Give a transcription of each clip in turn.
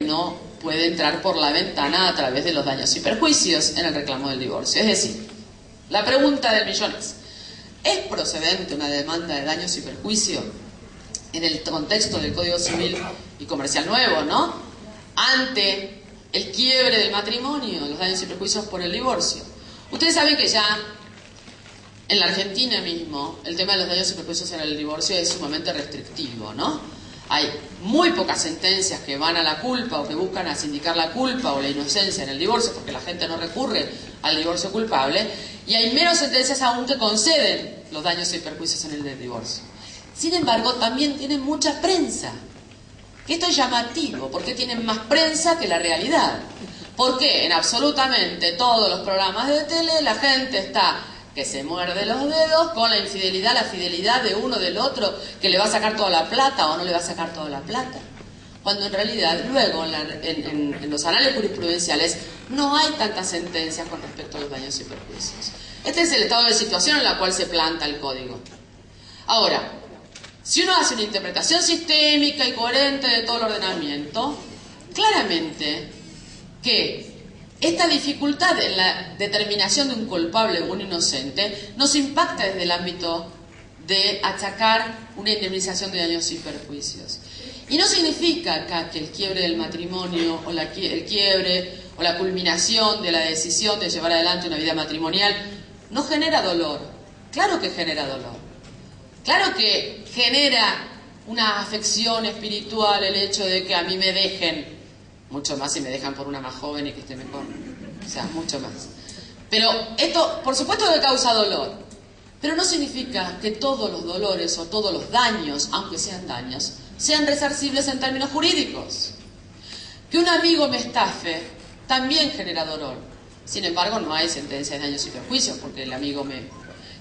no puede entrar por la ventana a través de los daños y perjuicios en el reclamo del divorcio. Es decir, la pregunta del millón ¿es procedente una demanda de daños y perjuicios en el contexto del Código Civil y Comercial nuevo, ¿no? Ante el quiebre del matrimonio, los daños y perjuicios por el divorcio. Ustedes saben que ya en la Argentina mismo el tema de los daños y perjuicios en el divorcio es sumamente restrictivo, ¿no? Hay muy pocas sentencias que van a la culpa o que buscan a sindicar la culpa o la inocencia en el divorcio, porque la gente no recurre al divorcio culpable, y hay menos sentencias aún que conceden los daños y perjuicios en el divorcio. Sin embargo, también tienen mucha prensa. Que esto es llamativo, porque tienen más prensa que la realidad. Porque en absolutamente todos los programas de tele la gente está que se muerde los dedos con la infidelidad, la fidelidad de uno del otro, que le va a sacar toda la plata o no le va a sacar toda la plata. Cuando en realidad luego en los anales jurisprudenciales no hay tantas sentencias con respecto a los daños y perjuicios. Este es el estado de situación en la cual se planta el código. Ahora, si uno hace una interpretación sistémica y coherente de todo el ordenamiento, claramente que esta dificultad en la determinación de un culpable o un inocente nos impacta desde el ámbito de achacar una indemnización de daños y perjuicios. Y no significa acá que el quiebre del matrimonio o el quiebre o la culminación de la decisión de llevar adelante una vida matrimonial no genera dolor. Claro que genera dolor. Claro que genera una afección espiritual el hecho de que a mí me dejen, mucho más si me dejan por una más joven y que esté mejor, o sea, mucho más. Pero esto, por supuesto que causa dolor, pero no significa que todos los dolores o todos los daños, aunque sean daños, sean resarcibles en términos jurídicos. Que un amigo me estafe también genera dolor. Sin embargo, no hay sentencia de daños y perjuicios porque el amigo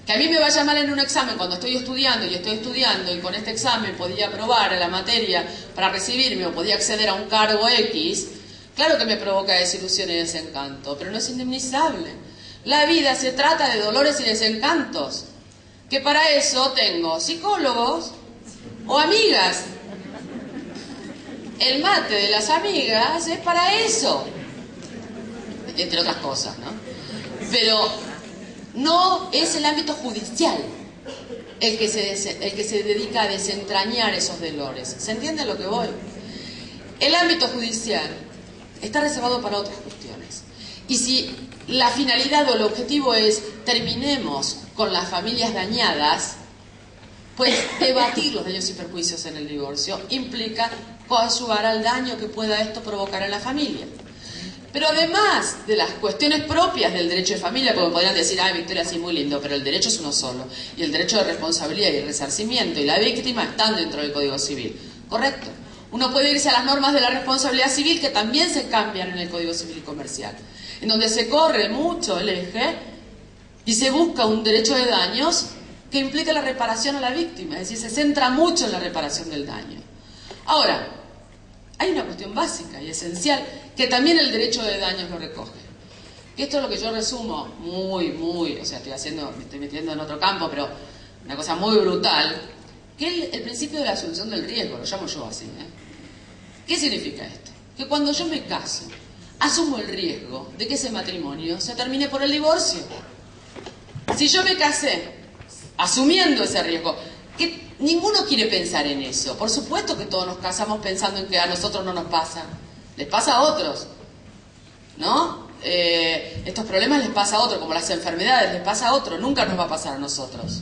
que a mí me vaya mal en un examen cuando estoy estudiando y con este examen podía aprobar la materia para recibirme o podía acceder a un cargo X, claro que me provoca desilusión y desencanto, pero no es indemnizable. La vida se trata de dolores y desencantos, que para eso tengo psicólogos o amigas. El mate de las amigas es para eso, entre otras cosas, ¿no? Pero no es el ámbito judicial el que se dedica a desentrañar esos dolores. ¿Se entiende a lo que voy? El ámbito judicial está reservado para otras cuestiones. Y si la finalidad o el objetivo es terminemos con las familias dañadas, pues debatir los daños y perjuicios en el divorcio implica coadyuvar al daño que pueda esto provocar en la familia. Pero además de las cuestiones propias del derecho de familia, porque podrían decir, ay, Victoria, sí, muy lindo, pero el derecho es uno solo. Y el derecho de responsabilidad y el resarcimiento y la víctima están dentro del Código Civil. Correcto. Uno puede irse a las normas de la responsabilidad civil que también se cambian en el Código Civil y Comercial, en donde se corre mucho el eje y se busca un derecho de daños que implica la reparación a la víctima. Es decir, se centra mucho en la reparación del daño. Ahora, hay una cuestión básica y esencial que también el derecho de daños lo recoge. Y esto es lo que yo resumo muy, o sea, me estoy metiendo en otro campo, pero una cosa muy brutal, que es el principio de la asunción del riesgo, lo llamo yo así, ¿eh? ¿Qué significa esto? Que cuando yo me caso, asumo el riesgo de que ese matrimonio se termine por el divorcio. Si yo me casé asumiendo ese riesgo, que ninguno quiere pensar en eso. Por supuesto que todos nos casamos pensando en que a nosotros no nos pasa. Les pasa a otros, ¿no? Estos problemas les pasa a otros, como las enfermedades les pasa a otros, nunca nos va a pasar a nosotros.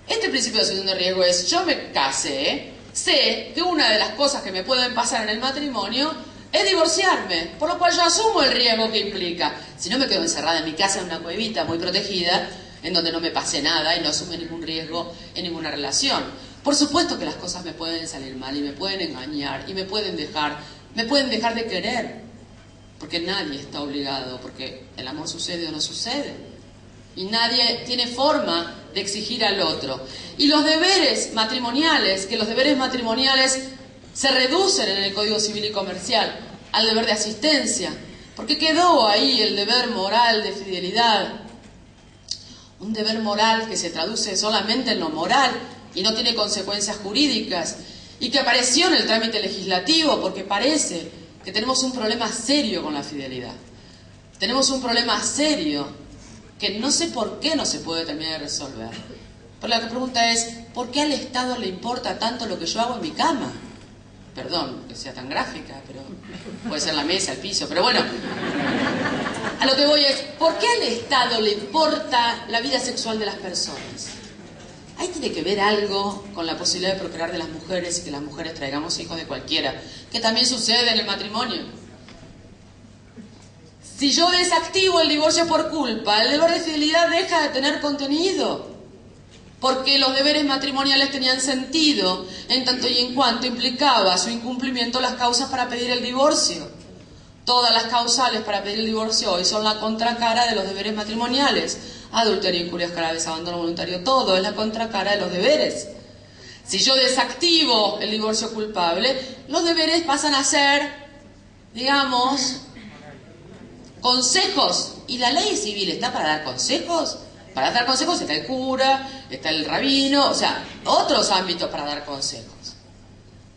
Este principio de asunción de riesgo es, yo me casé, sé que una de las cosas que me pueden pasar en el matrimonio es divorciarme, por lo cual yo asumo el riesgo que implica. Si no, me quedo encerrada en mi casa en una cuevita muy protegida, en donde no me pase nada y no asume ningún riesgo en ninguna relación. Por supuesto que las cosas me pueden salir mal y me pueden engañar y me pueden dejar de querer, porque nadie está obligado, porque el amor sucede o no sucede, y nadie tiene forma de exigir al otro. Y los deberes matrimoniales, que los deberes matrimoniales se reducen en el Código Civil y Comercial al deber de asistencia, porque quedó ahí el deber moral de fidelidad, un deber moral que se traduce solamente en lo moral y no tiene consecuencias jurídicas, y que apareció en el trámite legislativo porque parece que tenemos un problema serio con la fidelidad. Tenemos un problema serio que no sé por qué no se puede terminar de resolver. Pero la pregunta es, ¿por qué al Estado le importa tanto lo que yo hago en mi cama? Perdón que sea tan gráfica, pero puede ser la mesa, el piso, pero bueno. A lo que voy es, ¿por qué al Estado le importa la vida sexual de las personas? Ahí tiene que ver algo con la posibilidad de procrear de las mujeres y que las mujeres traigamos hijos de cualquiera, que también sucede en el matrimonio. Si yo desactivo el divorcio por culpa, el deber de fidelidad deja de tener contenido, porque los deberes matrimoniales tenían sentido en tanto y en cuanto implicaba su incumplimiento las causas para pedir el divorcio. Todas las causales para pedir el divorcio hoy son la contracara de los deberes matrimoniales. Adulterio, injurias graves, abandono voluntario, todo es la contracara de los deberes. Si yo desactivo el divorcio culpable, los deberes pasan a ser, digamos, consejos. ¿Y la ley civil está para dar consejos? Para dar consejos está el cura, está el rabino, o sea, otros ámbitos para dar consejos.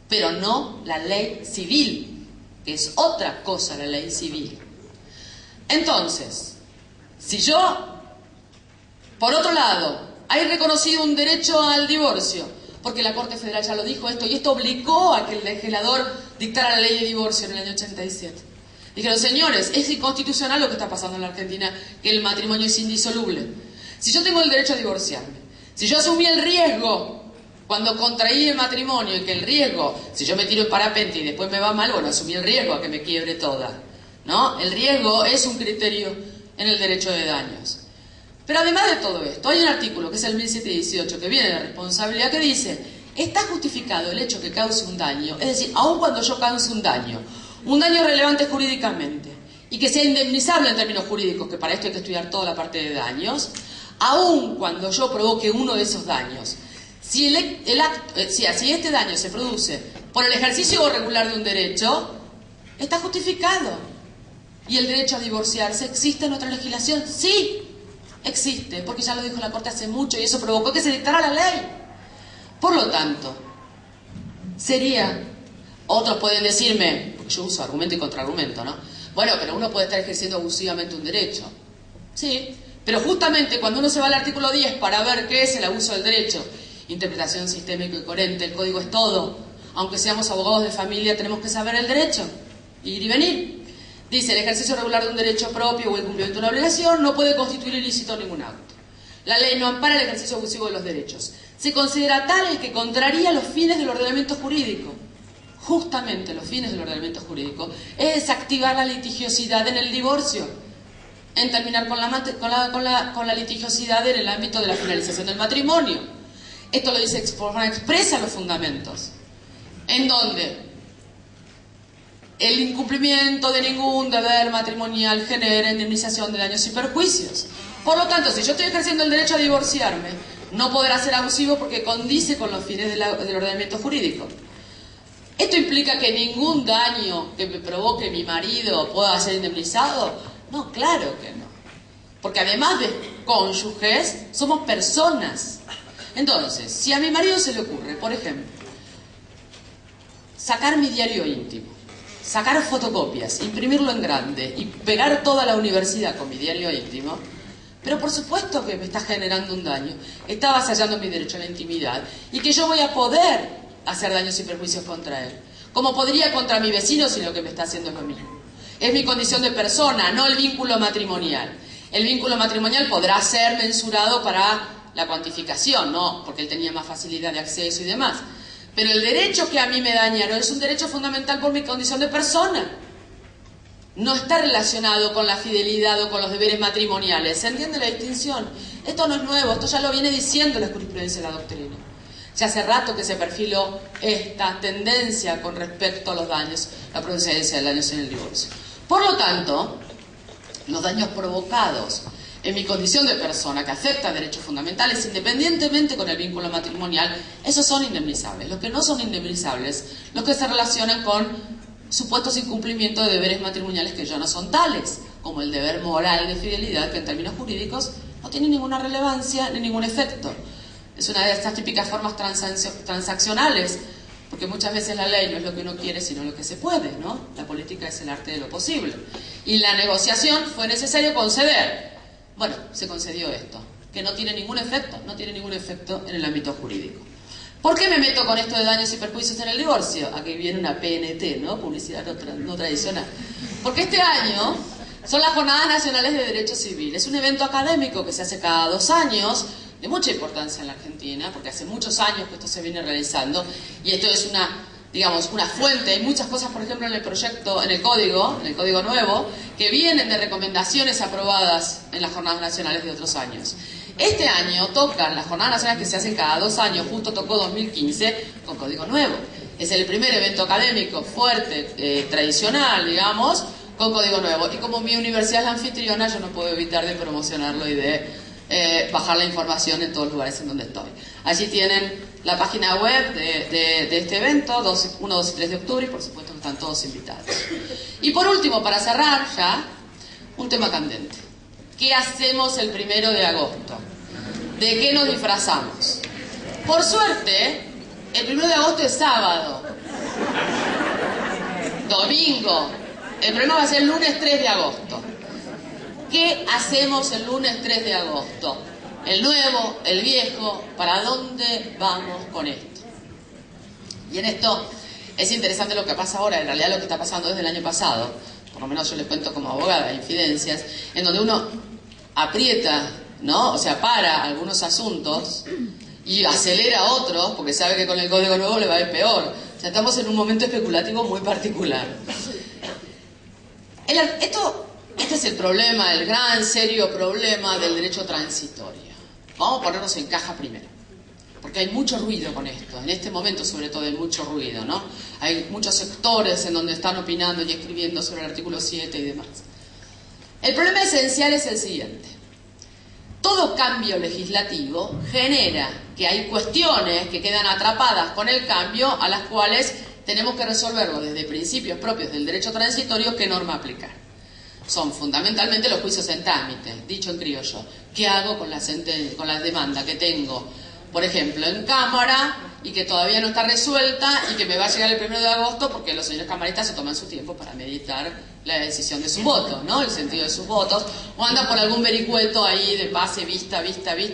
Pero no la ley civil, que es otra cosa la ley civil. Entonces, si yo, por otro lado, hay reconocido un derecho al divorcio, porque la Corte Federal ya lo dijo esto, y esto obligó a que el legislador dictara la ley de divorcio en el año 87. Dijeron, señores, es inconstitucional lo que está pasando en la Argentina, que el matrimonio es indisoluble. Si yo tengo el derecho a divorciarme, si yo asumí el riesgo cuando contraí el matrimonio, y que el riesgo, si yo me tiro en parapente y después me va mal, bueno, asumí el riesgo a que me quiebre toda, ¿no? El riesgo es un criterio en el derecho de daños. Pero además de todo esto, hay un artículo, que es el 1718, que viene de responsabilidad, que dice, está justificado el hecho que cause un daño, es decir, aun cuando yo cause un daño relevante jurídicamente, y que sea indemnizable en términos jurídicos, que para esto hay que estudiar toda la parte de daños, aun cuando yo provoque uno de esos daños, si este daño se produce por el ejercicio regular de un derecho, está justificado. ¿Y el derecho a divorciarse existe en nuestra legislación? Sí, existe, porque ya lo dijo la Corte hace mucho y eso provocó que se dictara la ley. Por lo tanto, otros pueden decirme, porque yo uso argumento y contraargumento, ¿no? Bueno, pero uno puede estar ejerciendo abusivamente un derecho. Sí, pero justamente cuando uno se va al artículo 10 para ver qué es el abuso del derecho, interpretación sistémica y coherente, el código es todo. Aunque seamos abogados de familia, tenemos que saber el derecho, ir y venir. Dice, el ejercicio regular de un derecho propio o el cumplimiento de una obligación no puede constituir ilícito ningún acto. La ley no ampara el ejercicio abusivo de los derechos. Se considera tal el que contraría los fines del ordenamiento jurídico. Justamente los fines del ordenamiento jurídico es desactivar la litigiosidad en el divorcio, en terminar con la litigiosidad en el ámbito de la finalización del matrimonio. Esto lo dice de forma expresa los fundamentos, en donde el incumplimiento de ningún deber matrimonial genera indemnización de daños y perjuicios. Por lo tanto, si yo estoy ejerciendo el derecho a divorciarme, no podrá ser abusivo porque condice con los fines del ordenamiento jurídico. ¿Esto implica que ningún daño que me provoque mi marido pueda ser indemnizado? No, claro que no. Porque además de cónyuges, somos personas. Entonces, si a mi marido se le ocurre, por ejemplo, sacar mi diario íntimo, sacar fotocopias, imprimirlo en grande y pegar toda la universidad con mi diario íntimo, pero por supuesto que me está generando un daño, está avasallando mi derecho a la intimidad y que yo voy a poder hacer daños y perjuicios contra él, como podría contra mi vecino si lo que me está haciendo es lo mismo. Es mi condición de persona, no el vínculo matrimonial. El vínculo matrimonial podrá ser mensurado para la cuantificación, ¿no? Porque él tenía más facilidad de acceso y demás. Pero el derecho que a mí me dañaron es un derecho fundamental por mi condición de persona. No está relacionado con la fidelidad o con los deberes matrimoniales. ¿Se entiende la distinción? Esto no es nuevo, esto ya lo viene diciendo la jurisprudencia de la doctrina. Ya hace rato que se perfiló esta tendencia con respecto a los daños, la procedencia de daños en el divorcio. Por lo tanto, los daños provocados en mi condición de persona que afecta a derechos fundamentales, independientemente con el vínculo matrimonial, esos son indemnizables. Los que no son indemnizables, los que se relacionan con supuestos incumplimientos de deberes matrimoniales que ya no son tales, como el deber moral de fidelidad, que en términos jurídicos no tiene ninguna relevancia ni ningún efecto. Es una de estas típicas formas transaccionales porque muchas veces la ley no es lo que uno quiere, sino lo que se puede, ¿no? La política es el arte de lo posible. Y la negociación fue necesario conceder. Bueno, se concedió esto, que no tiene ningún efecto, en el ámbito jurídico. ¿Por qué me meto con esto de daños y perjuicios en el divorcio? Aquí viene una PNT, ¿no? Publicidad no tradicional. Porque este año son las Jornadas Nacionales de Derecho Civil. Es un evento académico que se hace cada 2 años, de mucha importancia en la Argentina, porque hace muchos años que esto se viene realizando, y esto es una fuente. Hay muchas cosas, por ejemplo, en el código nuevo, que vienen de recomendaciones aprobadas en las Jornadas Nacionales de otros años. Este año tocan las Jornadas Nacionales que se hacen cada 2 años, justo tocó 2015 con código nuevo. Es el primer evento académico fuerte, tradicional, digamos, con código nuevo. Y como mi universidad es la anfitriona, yo no puedo evitar de promocionarlo y de bajar la información en todos los lugares en donde estoy. Allí tienen la página web de este evento, 1, 2 y 3 de octubre, y por supuesto que están todos invitados. Y por último, para cerrar ya, un tema candente. ¿Qué hacemos el 1 de agosto? ¿De qué nos disfrazamos? Por suerte, el 1 de agosto es sábado. Domingo. El problema va a ser el lunes 3 de agosto. ¿Qué hacemos el lunes 3 de agosto? El nuevo, el viejo, ¿para dónde vamos con esto? Y en esto es interesante lo que pasa ahora, en realidad lo que está pasando desde el año pasado, por lo menos yo les cuento como abogada, infidencias, en donde uno aprieta, ¿no? O sea, para algunos asuntos y acelera otros, porque sabe que con el código nuevo le va a ir peor. O sea, estamos en un momento especulativo muy particular. Este es el problema, el gran, serio problema del derecho transitorio. Vamos a ponernos en caja primero, porque hay mucho ruido con esto. En este momento, sobre todo, hay mucho ruido, ¿no? Hay muchos sectores en donde están opinando y escribiendo sobre el artículo 7 y demás. El problema esencial es el siguiente. Todo cambio legislativo genera que hay cuestiones que quedan atrapadas con el cambio, a las cuales tenemos que resolverlo desde principios propios del derecho transitorio, qué norma aplicar. Son fundamentalmente los juicios en trámite, dicho en criollo. ¿Qué hago con la demanda que tengo, por ejemplo, en Cámara y que todavía no está resuelta y que me va a llegar el 1 de agosto porque los señores camaristas se toman su tiempo para meditar la decisión de su voto, ¿no? El sentido de sus votos, o andan por algún vericueto ahí de pase, vista,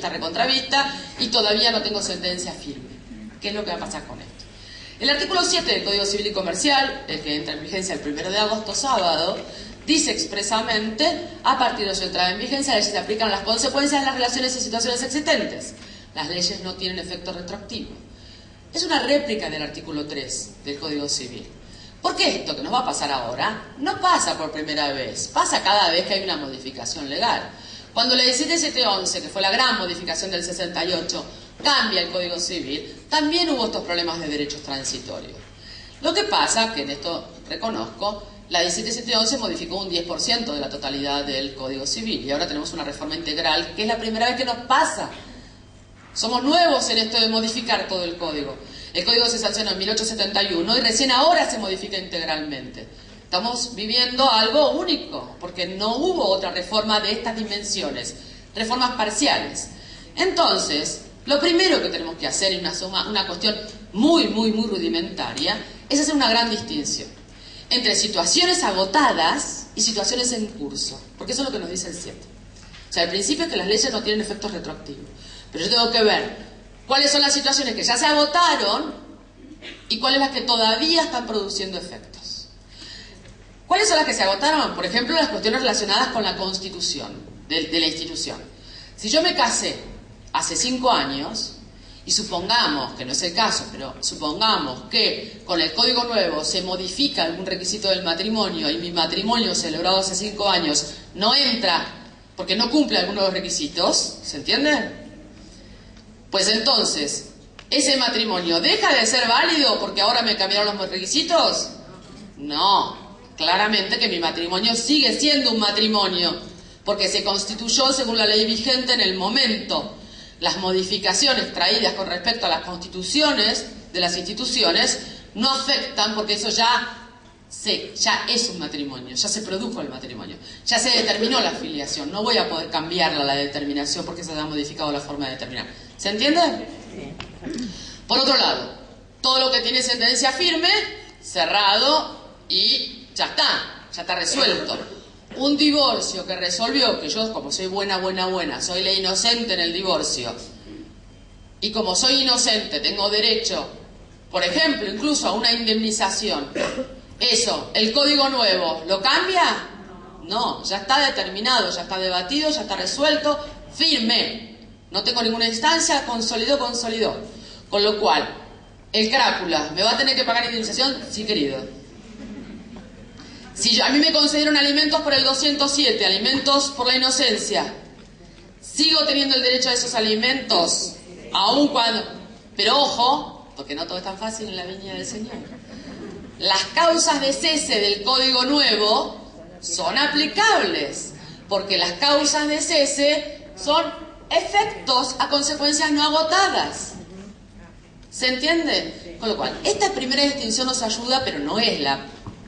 recontravista, y todavía no tengo sentencia firme? ¿Qué es lo que va a pasar con esto? El artículo 7 del Código Civil y Comercial, el que entra en vigencia el 1 de agosto, sábado, dice expresamente: a partir de su entrada en vigencia, las leyes se aplican las consecuencias de las relaciones y situaciones existentes. Las leyes no tienen efecto retroactivo. Es una réplica del artículo 3 del Código Civil. Porque esto que nos va a pasar ahora no pasa por primera vez, pasa cada vez que hay una modificación legal. Cuando la 17711, que fue la gran modificación del 68, cambia el Código Civil, también hubo estos problemas de derechos transitorios. Lo que pasa, que en esto reconozco, la 17711 modificó un 10% de la totalidad del Código Civil y ahora tenemos una reforma integral, que es la primera vez que nos pasa. Somos nuevos en esto de modificar todo el código. El código se sancionó en 1871 y recién ahora se modifica integralmente. Estamos viviendo algo único, porque no hubo otra reforma de estas dimensiones, reformas parciales. Entonces, lo primero que tenemos que hacer, y una cuestión muy rudimentaria, es hacer una gran distinción entre situaciones agotadas y situaciones en curso, porque eso es lo que nos dice el 7. O sea, el principio es que las leyes no tienen efectos retroactivos, pero yo tengo que ver cuáles son las situaciones que ya se agotaron y cuáles las que todavía están produciendo efectos. ¿Cuáles son las que se agotaron? Por ejemplo, las cuestiones relacionadas con la constitución de la institución. Si yo me casé hace 5 años, y supongamos, que no es el caso, pero supongamos que con el Código Nuevo se modifica algún requisito del matrimonio y mi matrimonio celebrado hace 5 años no entra porque no cumple algunos de los requisitos, ¿se entiende? Pues entonces, ¿ese matrimonio deja de ser válido porque ahora me cambiaron los requisitos? No, claramente que mi matrimonio sigue siendo un matrimonio, porque se constituyó según la ley vigente en el momento. Las modificaciones traídas con respecto a las constituciones de las instituciones no afectan, porque eso ya es un matrimonio, ya se produjo el matrimonio, ya se determinó la filiación. No voy a poder cambiarla la determinación porque se ha modificado la forma de determinar. ¿Se entiende? Por otro lado, Todo lo que tiene sentencia firme, cerrado y ya está resuelto. Un divorcio que resolvió, que yo como soy buena, soy la inocente en el divorcio, y como soy inocente tengo derecho, por ejemplo, incluso a una indemnización. Eso, ¿el código nuevo lo cambia? No, ya está determinado, ya está debatido, ya está resuelto, firme. No tengo ninguna instancia, consolidó. Con lo cual, el crápula, ¿me va a tener que pagar indemnización? Sí, querido. Si a mí me concedieron alimentos por el 207, alimentos por la inocencia, ¿sigo teniendo el derecho a esos alimentos? Aún cuando... Pero ojo, porque no todo es tan fácil en la viña del Señor. Las causas de cese del Código Nuevo son aplicables, porque las causas de cese son efectos a consecuencias no agotadas. ¿Se entiende? Con lo cual, esta primera distinción nos ayuda, pero no es la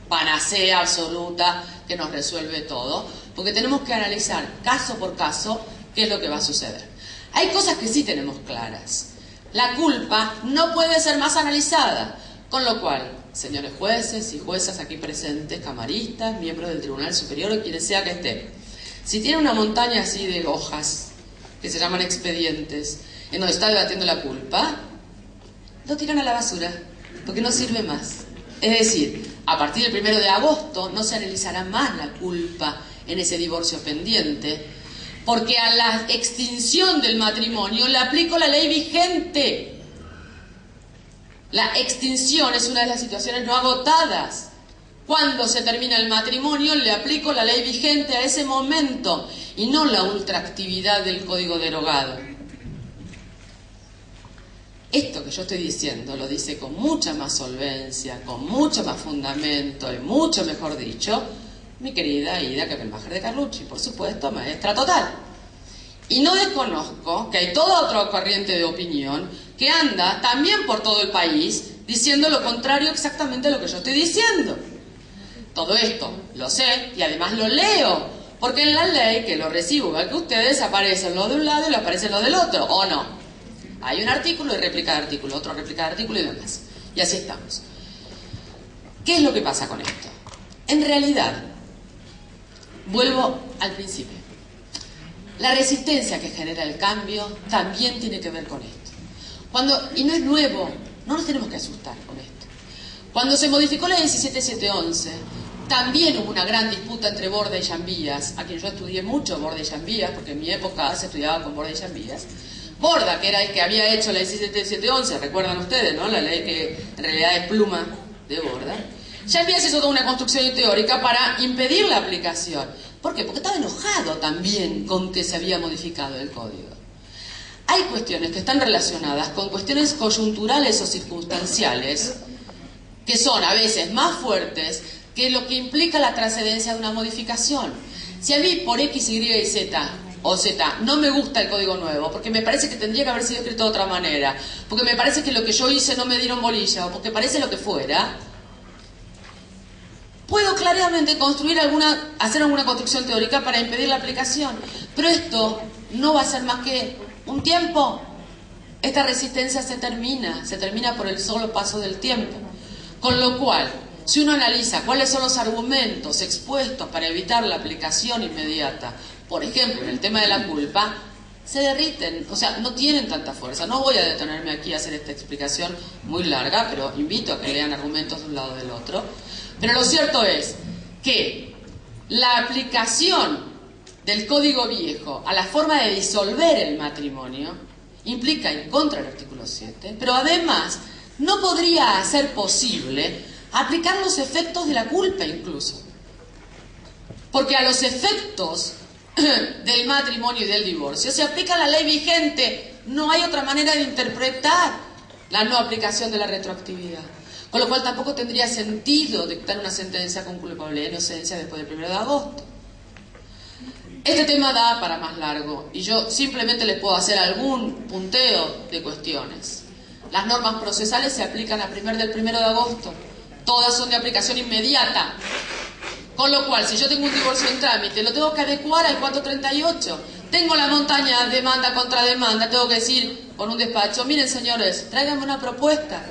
panacea absoluta que nos resuelve todo, porque tenemos que analizar caso por caso qué es lo que va a suceder. Hay cosas que sí tenemos claras. La culpa no puede ser más analizada, con lo cual, señores jueces y juezas aquí presentes, camaristas, miembros del Tribunal Superior o quien sea que esté, si tiene una montaña así de hojas, que se llaman expedientes, en donde está debatiendo la culpa, lo tiran a la basura, porque no sirve más. Es decir, a partir del 1 de agosto no se analizará más la culpa en ese divorcio pendiente, porque a la extinción del matrimonio le aplico la ley vigente. La extinción es una de las situaciones no agotadas. Cuando se termina el matrimonio le aplico la ley vigente a ese momento y no la ultraactividad del código derogado. Esto que yo estoy diciendo lo dice con mucha más solvencia, con mucho más fundamento y mucho mejor dicho mi querida Ida Kepelmacher de Carlucci, por supuesto, maestra total. Y no desconozco que hay toda otra corriente de opinión que anda también por todo el país diciendo lo contrario exactamente a lo que yo estoy diciendo. Todo esto lo sé y además lo leo, porque en la ley, que lo recibo igual que ustedes, aparecen lo de un lado y lo aparecen lo del otro, ¿o no? Hay un artículo y réplica de artículo, otro réplica de artículo y demás. Y así estamos. ¿Qué es lo que pasa con esto? En realidad, vuelvo al principio. La resistencia que genera el cambio también tiene que ver con esto. Y no es nuevo, no nos tenemos que asustar con esto. Cuando se modificó la 17711, también hubo una gran disputa entre Borda y Llambías, a quien yo estudié mucho, Borda y Llambías, porque en mi época se estudiaba con Borda y Llambías. Borda, que era el que había hecho la 17711, recuerdan ustedes, ¿no? La ley que en realidad es pluma de Borda. Llambías hizo toda una construcción teórica para impedir la aplicación. ¿Por qué? Porque estaba enojado también con que se había modificado el código. Hay cuestiones que están relacionadas con cuestiones coyunturales o circunstanciales que son a veces más fuertes que lo que implica la trascendencia de una modificación. Si a mí por X, Y y Z o Z no me gusta el código nuevo, porque me parece que tendría que haber sido escrito de otra manera, porque me parece que lo que yo hice no me dieron bolilla, o porque parece lo que fuera, puedo claramente hacer alguna construcción teórica para impedir la aplicación. Pero esto no va a ser más que un tiempo. Esta resistencia se termina por el solo paso del tiempo. Con lo cual, si uno analiza cuáles son los argumentos expuestos para evitar la aplicación inmediata, por ejemplo, en el tema de la culpa, se derriten, o sea, no tienen tanta fuerza. No voy a detenerme aquí a hacer esta explicación muy larga, pero invito a que lean argumentos de un lado o del otro. Pero lo cierto es que la aplicación del Código Viejo a la forma de disolver el matrimonio implica en contra del artículo 7, pero además no podría ser posible aplicar los efectos de la culpa incluso. Porque a los efectos del matrimonio y del divorcio se aplica la ley vigente. No hay otra manera de interpretar la no aplicación de la retroactividad. Con lo cual tampoco tendría sentido dictar una sentencia con culpabilidad e inocencia después del 1 de agosto. Este tema da para más largo y yo simplemente les puedo hacer algún punteo de cuestiones. Las normas procesales se aplican a del 1 de agosto. Todas son de aplicación inmediata. Con lo cual, si yo tengo un divorcio en trámite, lo tengo que adecuar al 438. Tengo la montaña demanda contra demanda, tengo que decir con un despacho, miren señores, tráiganme una propuesta.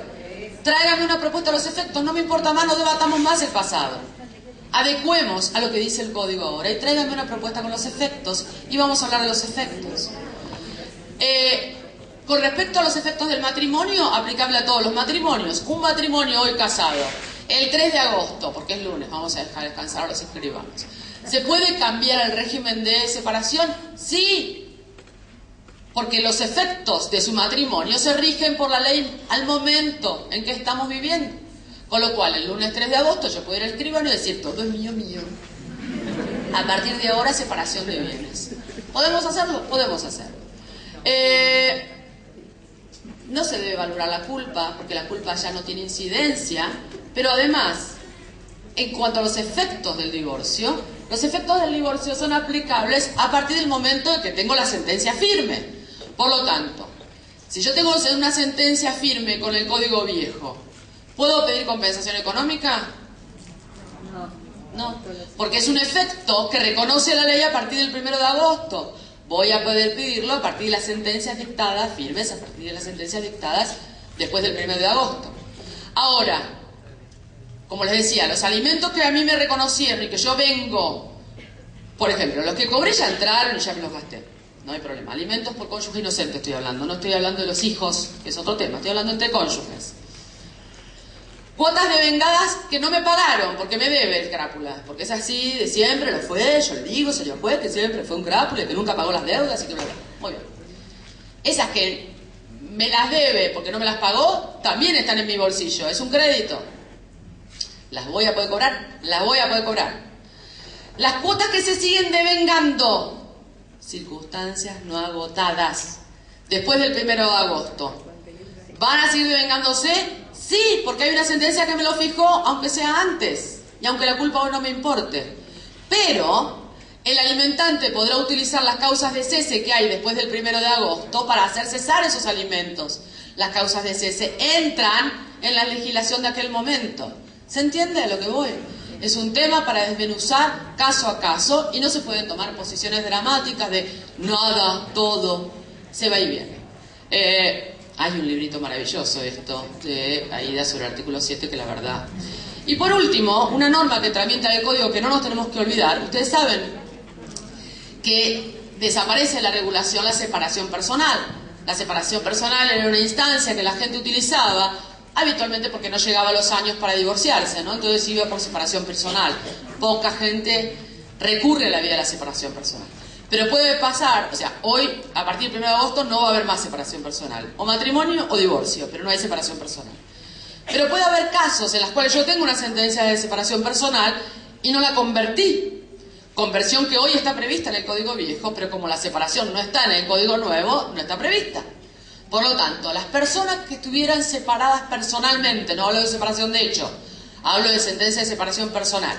Tráigame una propuesta a los efectos, no me importa más, no debatamos más el pasado. Adecuemos a lo que dice el código ahora y tráigame una propuesta con los efectos y vamos a hablar de los efectos. Con respecto a los efectos del matrimonio, aplicable a todos los matrimonios. Un matrimonio hoy casado, el 3 de agosto, porque es lunes, vamos a dejar descansar a los escribanos. ¿Se puede cambiar el régimen de separación? Sí, porque los efectos de su matrimonio se rigen por la ley al momento en que estamos viviendo. Con lo cual, el lunes 3 de agosto yo puedo ir al escribano y decir, todo es mío, mío. A partir de ahora, separación de bienes. ¿Podemos hacerlo? Podemos hacerlo. No se debe valorar la culpa, porque la culpa ya no tiene incidencia, pero además, en cuanto a los efectos del divorcio, los efectos del divorcio son aplicables a partir del momento en que tengo la sentencia firme. Por lo tanto, si yo tengo una sentencia firme con el código viejo, ¿puedo pedir compensación económica? No, porque es un efecto que reconoce la ley a partir del 1 de agosto. Voy a poder pedirlo a partir de las sentencias dictadas, firmes a partir de las sentencias dictadas después del 1 de agosto. Ahora, como les decía, los alimentos que a mí me reconocieron y que yo vengo, por ejemplo, los que cobré ya entraron y ya me los gasté. No hay problema. Alimentos por cónyuge inocente estoy hablando. No estoy hablando de los hijos, que es otro tema. Estoy hablando entre cónyuges. Cuotas devengadas que no me pagaron, porque me debe el crápula. Porque es así, de siempre lo fue. Yo le digo, señor juez, que siempre fue un crápula, que nunca pagó las deudas y que bla, bla. Muy bien. Esas que me las debe porque no me las pagó, también están en mi bolsillo. Es un crédito. ¿Las voy a poder cobrar? Las voy a poder cobrar. Las cuotas que se siguen devengando. Circunstancias no agotadas después del 1 de agosto. ¿Van a seguir devengándose? Sí, porque hay una sentencia que me lo fijó, aunque sea antes y aunque la culpa hoy no me importe. Pero el alimentante podrá utilizar las causas de cese que hay después del 1 de agosto para hacer cesar esos alimentos. Las causas de cese entran en la legislación de aquel momento. ¿Se entiende a lo que voy? Es un tema para desmenuzar caso a caso y no se pueden tomar posiciones dramáticas de nada, todo, se va y viene. Hay un librito maravilloso esto de Aida sobre el artículo 7 que la verdad. Y por último, una norma que también trae el código que no nos tenemos que olvidar. Ustedes saben que desaparece la regulación la separación personal. La separación personal era una instancia que la gente utilizaba habitualmente porque no llegaba a los años para divorciarse, ¿no? Entonces iba por separación personal. Poca gente recurre a la vía de la separación personal. Pero puede pasar, o sea, hoy, a partir del 1 de agosto, no va a haber más separación personal. O matrimonio o divorcio, pero no hay separación personal. Pero puede haber casos en los cuales yo tengo una sentencia de separación personal y no la convertí. Conversión que hoy está prevista en el Código Viejo, pero como la separación no está en el Código Nuevo, no está prevista. Por lo tanto, las personas que estuvieran separadas personalmente, no hablo de separación de hecho, hablo de sentencia de separación personal,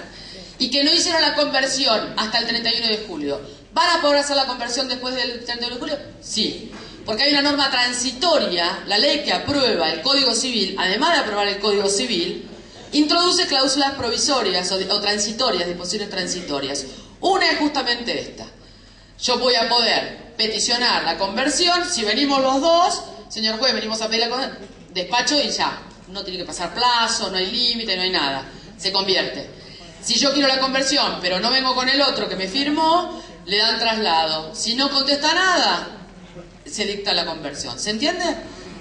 y que no hicieron la conversión hasta el 31 de julio, ¿van a poder hacer la conversión después del 31 de julio? Sí, porque hay una norma transitoria, la ley que aprueba el Código Civil, además de aprobar el Código Civil, introduce cláusulas provisorias o transitorias, disposiciones transitorias. Una es justamente esta. Yo voy a poder peticionar la conversión, si venimos los dos, señor juez, venimos a pedir la despacho y ya, no tiene que pasar plazo, no hay límite, no hay nada, se convierte. Si yo quiero la conversión, pero no vengo con el otro que me firmó, le dan traslado. Si no contesta nada, se dicta la conversión. ¿Se entiende?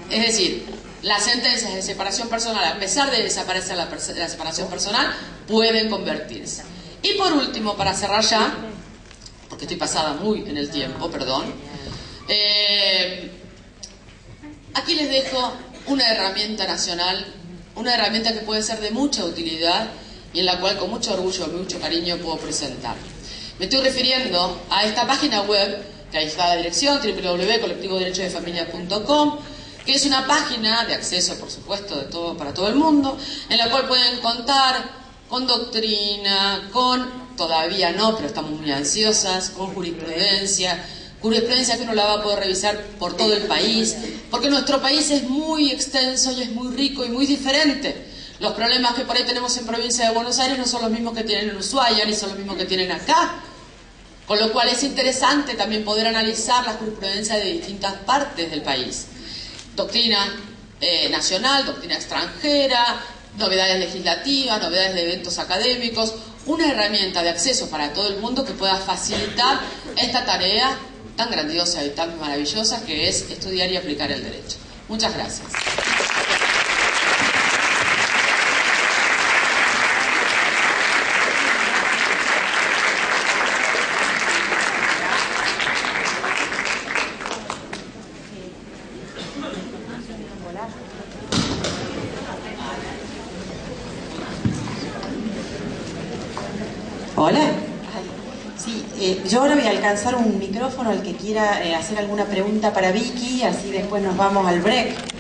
Es decir, las sentencias de separación personal, a pesar de desaparecer la separación personal, pueden convertirse. Y por último, para cerrar ya, porque estoy pasada muy en el tiempo, perdón, aquí les dejo una herramienta nacional, una herramienta que puede ser de mucha utilidad y en la cual con mucho orgullo y mucho cariño puedo presentar. Me estoy refiriendo a esta página web, que ahí está la dirección, www.colectivoderechosdefamilia.com, que es una página de acceso, por supuesto, para todo el mundo, en la cual pueden contar con doctrina, todavía no, pero estamos muy ansiosas, con jurisprudencia que uno la va a poder revisar por todo el país, porque nuestro país es muy extenso y es muy rico y muy diferente. Los problemas que por ahí tenemos en provincia de Buenos Aires no son los mismos que tienen en Ushuaia, ni son los mismos que tienen acá. Con lo cual es interesante también poder analizar la jurisprudencia de distintas partes del país. Doctrina, nacional, doctrina extranjera, novedades legislativas, novedades de eventos académicos, una herramienta de acceso para todo el mundo que pueda facilitar esta tarea tan grandiosa y tan maravillosa que es estudiar y aplicar el derecho. Muchas gracias. Hola. Sí, yo ahora voy a alcanzar un micrófono al que quiera hacer alguna pregunta para Vicky, así después nos vamos al break.